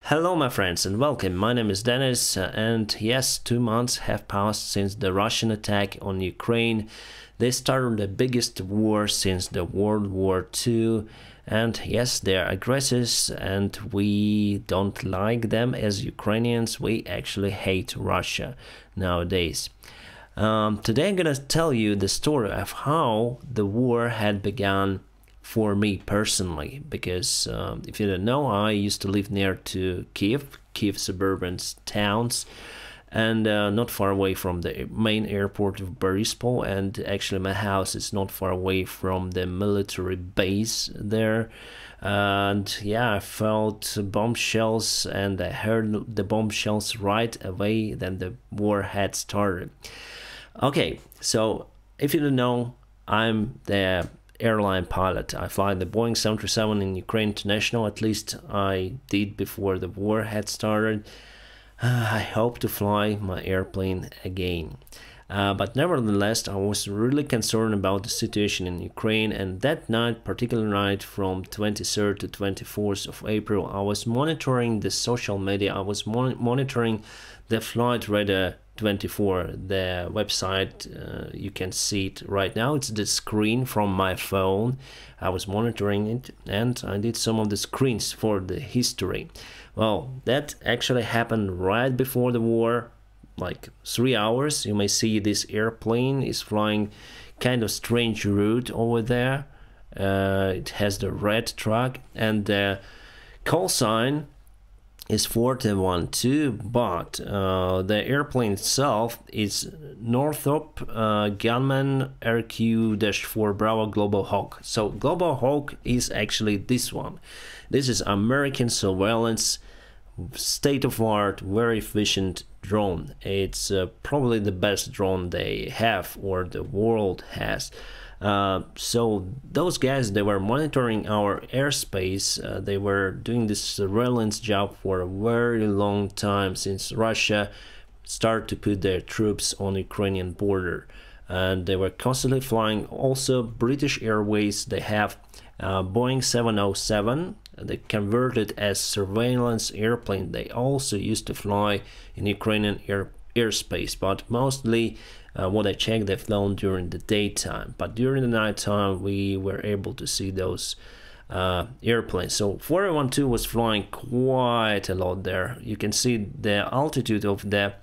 Hello, my friends, and welcome. My name is Dennis, and yes, 2 months have passed since the Russian attack on Ukraine. They started the biggest war since the World War II, and yes, they are aggressors, and we don't like them as Ukrainians. We actually hate Russia nowadays. Today, I'm gonna tell you the story of how the war had begun for me personally, because if you don't know, I used to live near to Kiev suburban towns, and not far away from the main airport of Boryspil, and actually my house is not far away from the military base there. And yeah, I felt bomb shells, and I heard the bomb shells right away then the war had started. Okay, so if you don't know, I'm the airline pilot. I fly the Boeing 737 in Ukraine International, at least I did before the war had started. I hope to fly my airplane again. But nevertheless, I was really concerned about the situation in Ukraine, and that night, particular night from 23rd to 24th of April, I was monitoring the social media. I was monitoring the Flight Radar 24, the website. You can see it right now. It's the screen from my phone. I was monitoring it, and I did some of the screens for the history. Well, that actually happened right before the war, like 3 hours. You may see this airplane is flying kind of strange route over there. It has the red truck, and the call sign is 412, but the airplane itself is Northrop Grumman RQ-4 Bravo Global Hawk. So Global Hawk is actually this one. This is American surveillance, state-of-art, very efficient drone. It's probably the best drone they have, or the world has. So those guys, they were monitoring our airspace. They were doing this surveillance job for a very long time, since Russia started to put their troops on the Ukrainian border, and they were constantly flying. Also British Airways, they have Boeing 707. They converted as surveillance airplane. They also used to fly in Ukrainian airspace, but mostly what I checked, they've flown during the daytime, but during the nighttime we were able to see those airplanes. So 412 was flying quite a lot there. You can see the altitude of the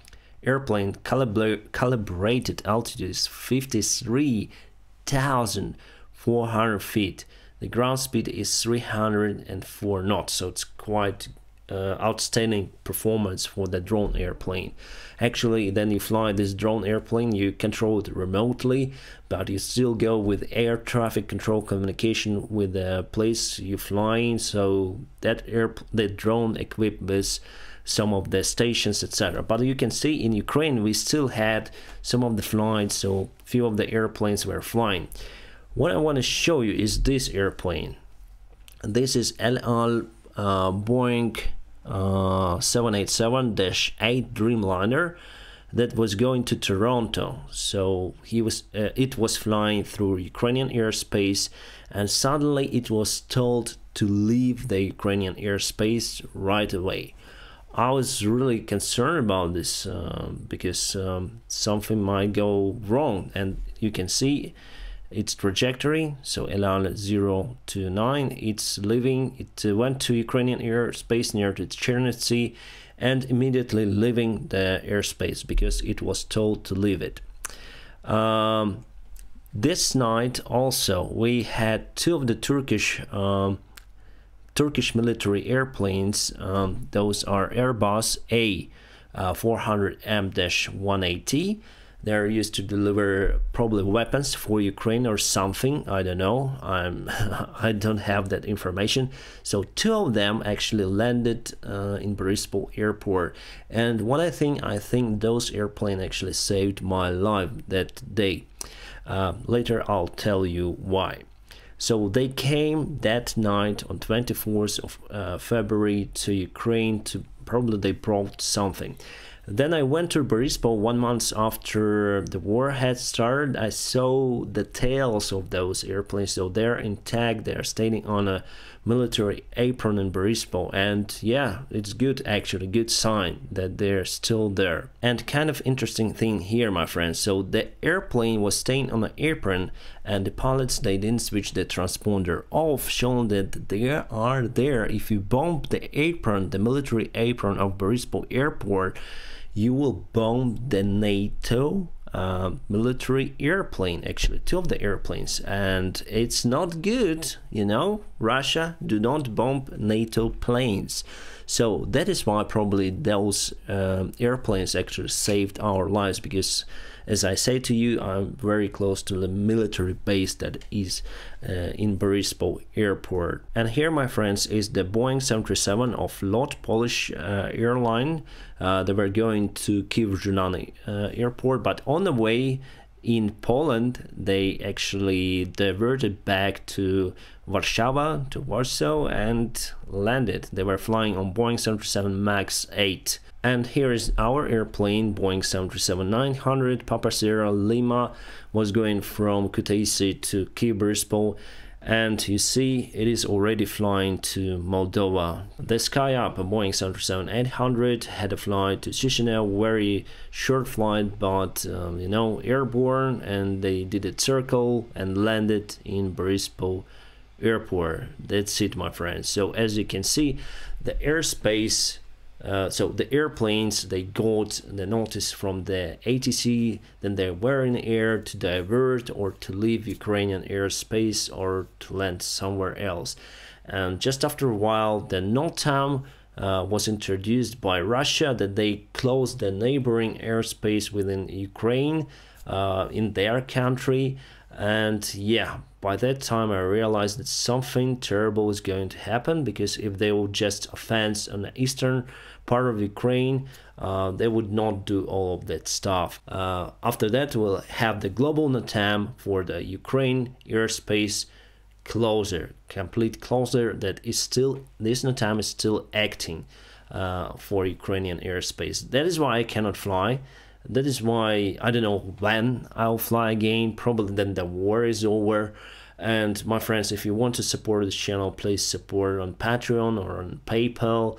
airplane, calibrated altitude is 53,400 feet. The ground speed is 304 knots, so it's quite outstanding performance for the drone airplane. Actually, then you fly this drone airplane, you control it remotely, but you still go with air traffic control communication with the place you fly in. So that the drone equipped with some of the stations, etc. But you can see in Ukraine we still had some of the flights, so few of the airplanes were flying. What I want to show you is this airplane. This is El Al Boeing 787-8 Dreamliner that was going to Toronto. So it was flying through Ukrainian airspace, and suddenly it was told to leave the Ukrainian airspace right away. I was really concerned about this because something might go wrong, and you can see its trajectory. So LR 029, it's leaving, it went to Ukrainian airspace near to Chernivtsi, and immediately leaving the airspace because it was told to leave it. This night also we had two of the Turkish military airplanes. Those are Airbus A400M-180. They're used to deliver probably weapons for Ukraine or something. I don't know. I don't have that information. So two of them actually landed in Boryspil airport. And what I think those airplanes actually saved my life that day. Later I'll tell you why. So they came that night on 24th of February to Ukraine to probably they brought something. Then I went to Boryspil 1 month after the war had started. I saw the tails of those airplanes, so they're intact. They're staying on a military apron in Boryspil, and yeah, it's good, actually good sign that they're still there. And kind of interesting thing here, my friends, so the airplane was staying on the apron, and the pilots, they didn't switch the transponder off, showing that they are there. If you bomb the apron, the military apron of Boryspil airport, you will bomb the NATO military airplane, actually 2 of the airplanes, and it's not good, you know. Russia do not bomb NATO planes, so that is why probably those airplanes actually saved our lives, because as I say to you, I'm very close to the military base that is in Boryspil airport. And here, my friends, is the Boeing 737 of LOT Polish airline. They were going to Kyivrzynany airport, but on the way in Poland, they actually diverted back to Warsaw, to Warsaw, and landed. They were flying on Boeing 737 MAX 8. And here is our airplane, Boeing 737-900, Papa Sierra Lima, was going from Kutaisi to Boryspil, and you see it is already flying to Moldova. The SkyUp, a Boeing 737-800, had a flight to Chisinau, very short flight, but you know, airborne, and they did a circle and landed in Boryspil airport. That's it, my friends. So as you can see, the airspace, so the airplanes, they got the notice from the ATC, then they were in the air to divert or to leave Ukrainian airspace or to land somewhere else. And just after a while, the NOTAM was introduced by Russia, that they closed the neighboring airspace within Ukraine in their country. And yeah, by that time I realized that something terrible is going to happen, because if they would just offense on the eastern part of Ukraine, they would not do all of that stuff. After that, we'll have the global NOTAM for the Ukraine airspace closure, complete closure, that is still, this NOTAM is still acting for Ukrainian airspace. That is why I cannot fly. That is why I don't know when I'll fly again, probably then the war is over. And my friends, if you want to support this channel, please support on Patreon or on PayPal,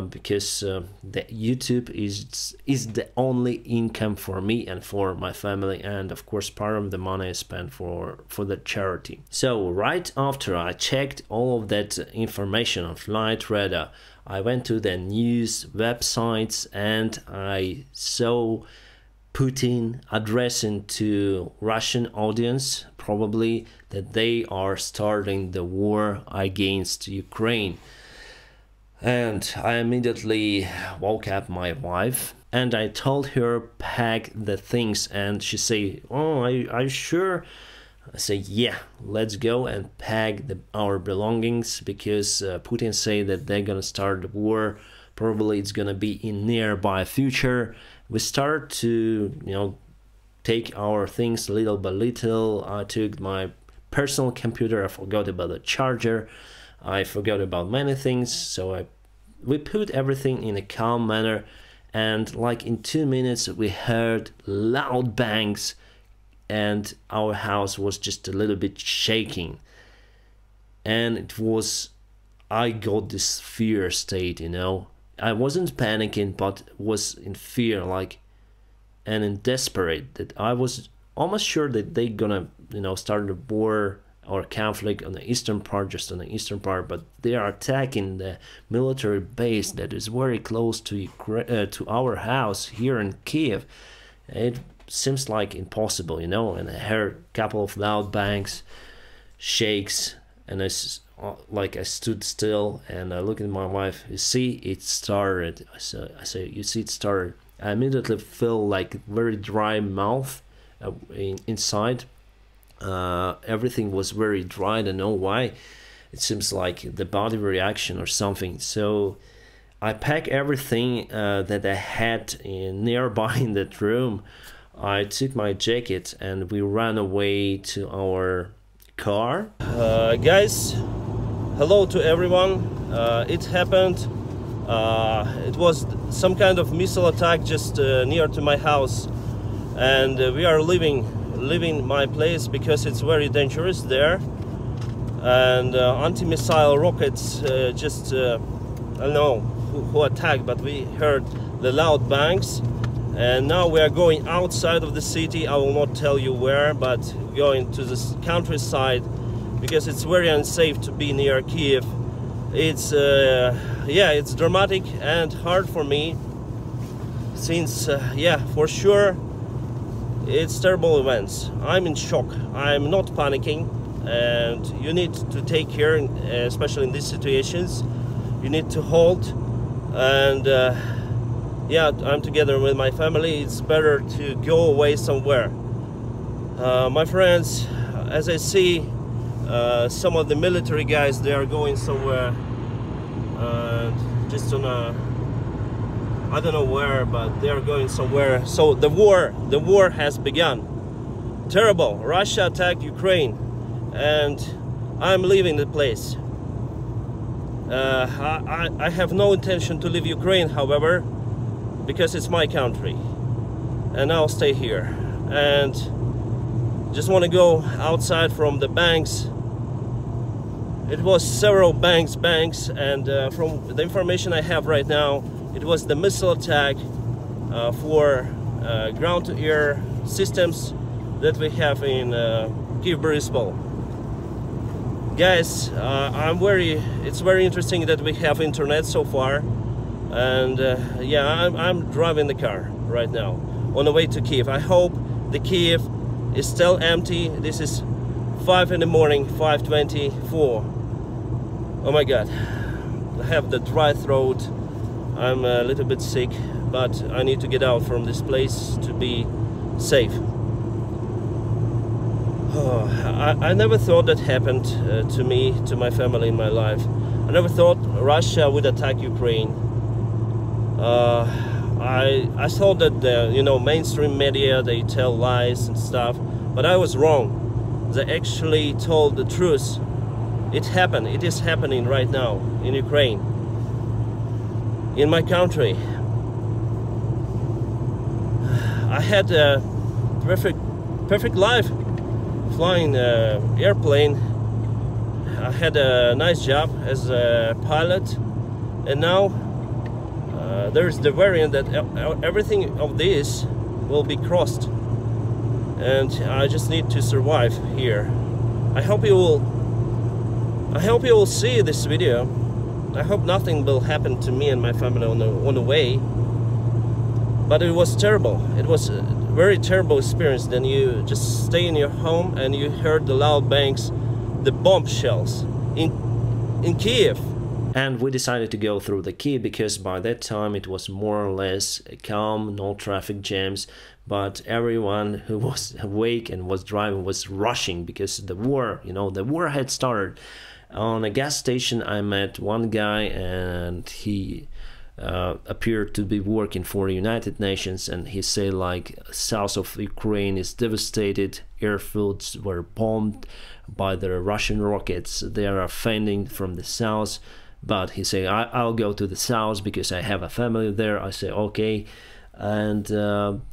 because the YouTube is the only income for me and for my family, and of course part of the money I spend for the charity. So right after I checked all of that information on Flightradar, I went to the news websites and I saw Putin addressing to Russian audience, probably, that they are starting the war against Ukraine. And I immediately woke up my wife and I told her pack the things, and she say, "Oh, are you sure?" I say, "Yeah, let's go and pack our belongings, because Putin say that they're gonna start the war. Probably it's gonna be in nearby future." We start to, you know, take our things little by little. I took my personal computer. I forgot about the charger. I forgot about many things. So we put everything in a calm manner, and like in 2 minutes we heard loud bangs, and our house was just a little bit shaking. And it was, I got this fear state, you know. I wasn't panicking, but was in fear, like, and in desperate, that I was almost sure that they gonna, you know, start a war or conflict on the eastern part, just on the eastern part, but they are attacking the military base that is very close to our house here in Kiev. It seems like impossible, you know. And I heard a couple of loud bangs, shakes, and I stood still and I look at my wife. "You see, it started." I say, "You see, it started." I immediately feel like very dry mouth inside. Everything was very dry. I don't know why. It seems like the body reaction or something. So I packed everything that I had nearby in that room. I took my jacket and we ran away to our car. Guys, hello to everyone. It happened. It was some kind of missile attack just near to my house, and we are leaving my place because it's very dangerous there. and anti-missile rockets just I don't know who attacked, but we heard the loud bangs. And now we are going outside of the city. I will not tell you where, but going to the countryside, because it's very unsafe to be near Kiev. It's yeah, it's dramatic and hard for me, since yeah, for sure it's terrible events. I'm in shock. I'm not panicking, and you need to take care, especially in these situations. You need to hold, and yeah, I'm together with my family. It's better to go away somewhere. My friends, as I see some of the military guys, they are going somewhere, just on a, I don't know where, but they are going somewhere. So the war has begun. Terrible. Russia attacked Ukraine, and I'm leaving the place. I have no intention to leave Ukraine, however, because it's my country, and I'll stay here. And just want to go outside from the banks. It was several banks, and from the information I have right now, it was the missile attack for ground-to-air systems that we have in Kyiv Boryspil. Guys, it's very interesting that we have internet so far. And yeah, I'm driving the car right now on the way to Kiev. I hope the Kiev is still empty. This is 5 in the morning, 5:24. Oh my God, I have the dry throat. I'm a little bit sick, but I need to get out from this place to be safe. Oh, I never thought that happened to me, to my family in my life. I never thought Russia would attack Ukraine. I thought that the, you know, mainstream media, they tell lies and stuff, but I was wrong. They actually told the truth. It happened. It is happening right now in Ukraine, in my country. I had a perfect life, flying airplane. I had a nice job as a pilot, and now there's the variant that everything of this will be crossed, and I just need to survive here. I hope you will see this video. I hope nothing will happen to me and my family on the way. But it was terrible. It was a very terrible experience. Then you just stay in your home and you heard the loud bangs, the bomb shells in Kiev. And we decided to go through the Kiev because by that time it was more or less calm, no traffic jams, but everyone who was awake and was driving was rushing because the war, you know, the war had started. On a gas station I met one guy, and he appeared to be working for the United Nations, and he said like south of Ukraine is devastated, airfields were bombed by the Russian rockets, they are fending from the south. But he said, I'll go to the south because I have a family there. I say, okay. And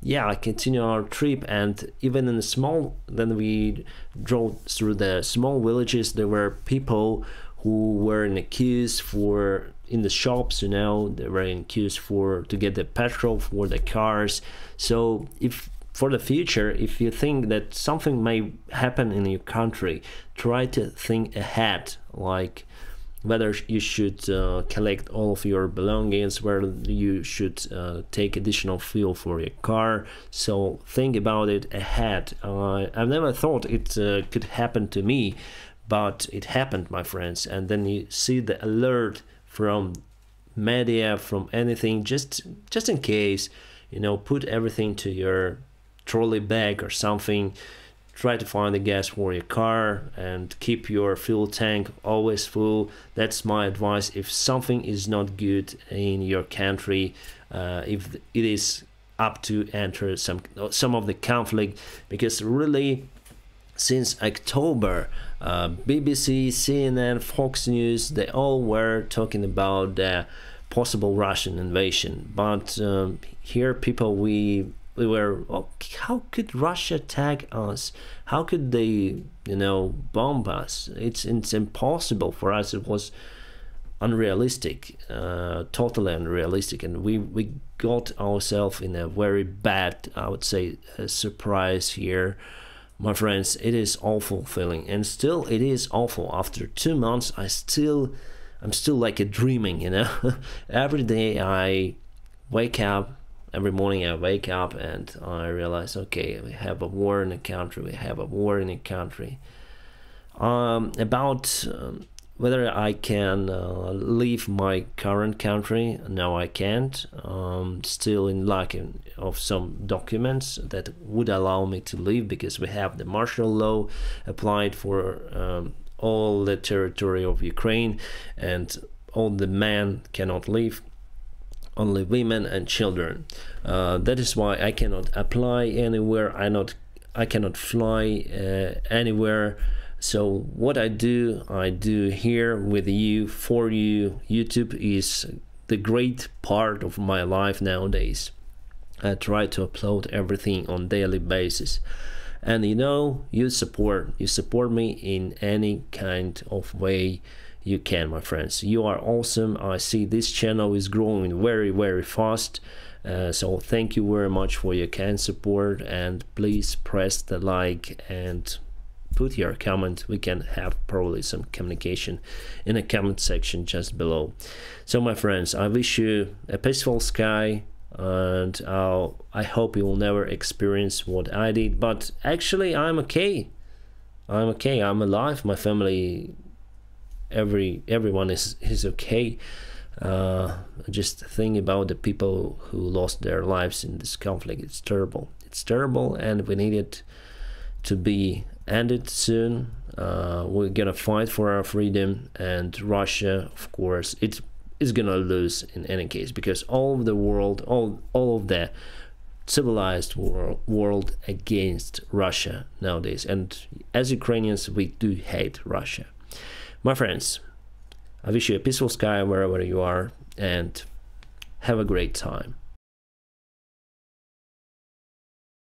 yeah, I continue our trip. And even in the small, then we drove through the small villages. There were people who were in the queues for, in the shops, you know, they were in queues to get the petrol for the cars. So if for the future, if you think that something may happen in your country, try to think ahead, like whether you should collect all of your belongings, whether you should take additional fuel for your car. So think about it ahead. I've never thought it could happen to me, but it happened, my friends. And then you see the alert from media, from anything, just in case, you know, put everything to your trolley bag or something. Try to find the gas for your car and keep your fuel tank always full. That's my advice. If something is not good in your country, if it is up to enter some of the conflict, because really since October, BBC, CNN, Fox News, they all were talking about the possible Russian invasion. But here people, we we were, oh, how could Russia attack us? How could they, you know, bomb us? It's impossible for us. It was unrealistic, totally unrealistic, and we got ourselves in a very bad, I would say, surprise here, my friends. It is awful feeling, and still it is awful. After 2 months, I'm still like a dreaming, you know. Every day I wake up. Every morning I wake up and I realize, okay, we have a war in the country, we have a war in the country. About whether I can leave my current country, no, I can't. Still in lack of some documents that would allow me to leave, because we have the martial law applied for all the territory of Ukraine, and all the men cannot leave. Only women and children. That is why I cannot apply anywhere. I cannot fly anywhere. So what I do here with you, for you. YouTube is the great part of my life nowadays. I try to upload everything on daily basis, and you know, you support me in any kind of way you can, my friends. You are awesome. I see this channel is growing very, very fast, so thank you very much for your kind support, and please press the like and put your comment. We can have probably some communication in the comment section just below. So my friends, I wish you a peaceful sky, and I hope you will never experience what I did, but actually I'm okay. I'm alive. My family, everyone is okay. Just think about the people who lost their lives in this conflict. It's terrible, and we need it to be ended soon. We're gonna fight for our freedom, and Russia, of course, it is gonna lose in any case, because all of the world, all of the civilized world against Russia nowadays, and as Ukrainians we do hate Russia. My friends, I wish you a peaceful sky wherever you are, and have a great time.